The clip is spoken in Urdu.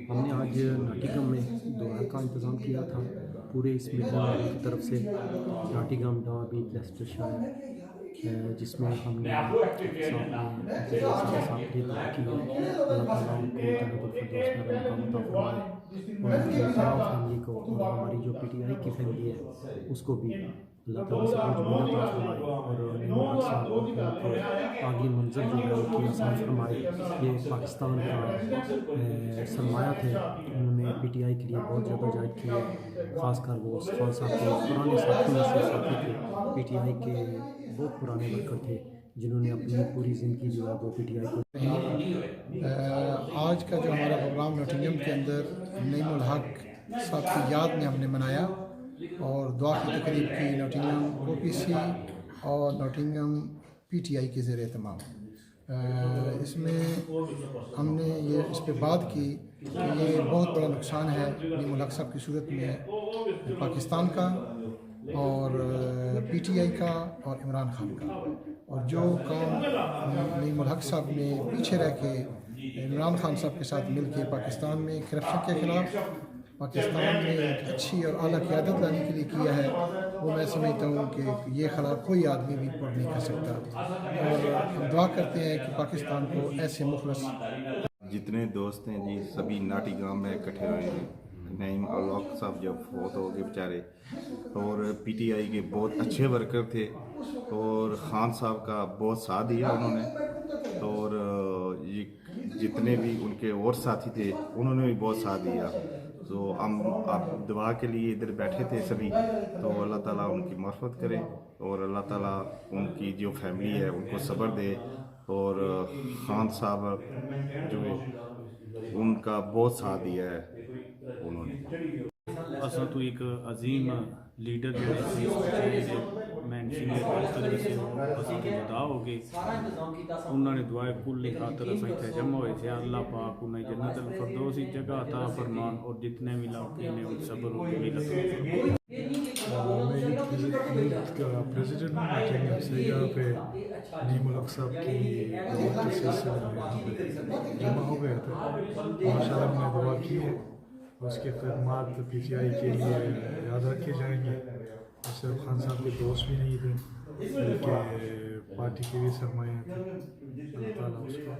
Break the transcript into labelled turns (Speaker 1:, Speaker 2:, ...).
Speaker 1: ہم نے آج ناٹی گام میں دورہ کا انتظام کیا تھا پورے اس ملک کی طرف سے، ناٹی گام ڈابی لیسٹر شائر، جس میں ہم نے صاحب کے لیے دعا کی ہے اللہ تعالیٰ ان کو جنت الفردوس میں اپنا مقام عطا فرمائے، اور ان کی تمام فیملی کو اور ہماری جو پی ٹی آئی کی فیملی ہے اس کو بھی اللہ تعالیٰ سے کچھ مدد عطا فرمائے، اور نعیم صاحب کو آگے منظر جو ہے ان کی آسان فرمائے۔ یہ پاکستان کا سرمایہ تھے، انہوں نے پی ٹی آئی کے لیے بہت زیادہ جہد کی ہے، خاص کر وہ خان صاحب کے پرانے ساتھیوں میں سے ساتھی تھے، پی ٹی آئی کے بہت پرانے ورکر تھے جنہوں نے اپنی پوری زندگی جو ہے وہ پی ٹی آئی کو
Speaker 2: آج کا جو ہمارا پروگرام نوٹنگم کے اندر نعیم الحق صاحب کی یاد میں ہم نے منایا اور دعا کی تقریب کی نوٹنگم او پی سی اور نوٹنگم پی ٹی آئی کے زیر اہتمام۔ اس میں ہم نے اس پہ بات کی کہ یہ بہت بڑا نقصان ہے نعیم الحق صاحب کی صورت میں پاکستان کا اور پی ٹی آئی کا اور عمران خان کا، اور جو کام نعیم الحق صاحب نے پیچھے رہ کے عمران خان صاحب کے ساتھ مل کے پاکستان میں کرپشن کے خلاف، پاکستان میں ایک اچھی اور اعلیٰ قیادت لانے کے لیے کیا ہے، وہ میں سمجھتا ہوں کہ یہ خلاف کوئی آدمی بھی پر نہیں کر سکتا، اور ہم دعا کرتے ہیں کہ پاکستان کو ایسے مخلص
Speaker 3: جتنے دوست ہیں جی سبھی ناٹی گام میں اکٹھے ہوئے ہیں۔ نعیم الحق صاحب جب فوت ہو گئے بیچارے، اور پی ٹی آئی کے بہت اچھے ورکر تھے، اور خان صاحب کا بہت ساتھ دیا انہوں نے، اور یہ جتنے بھی ان کے اور ساتھی تھے انہوں نے بھی بہت ساتھ دیا۔ تو ہم اب دعا کے لیے ادھر بیٹھے تھے سبھی، تو اللہ تعالیٰ ان کی مغفرت کرے، اور اللہ تعالیٰ ان کی جو فیملی ہے ان کو صبر دے، اور خان صاحب جو ان کا بہت ساتھ دیا ہے انہوں نے۔
Speaker 4: اصل تو ایک عظیم لیڈر جو مینشن جدا ہو گئے، انہوں نے دعائے کل خاطر اساں جمع ہوئے تھے، اللہ پاک انہیں جنت الفردوس کی جگہ عطا فرمان، اور جتنے بھی علاقے نے ان صبر و جمیل عطا فرمان۔
Speaker 5: میں یوتھ کا پریزیڈنٹ ہوں، ناٹنگم سے یہاں پہ نعیم الحق صاحب کی دعوت کے سلسلے میں یہاں پہ جمع ہو گئے تھے، ماشاء اللہ ہم نے دعا کی ہے، اس کے خدمات پی ٹی آئی کے لیے یاد رکھے جائیں گے۔ صرف خان صاحب کے دوست بھی نہیں تھے بلکہ پارٹی کے بھی سرمایہ تھے، اللہ تعالیٰ اس کو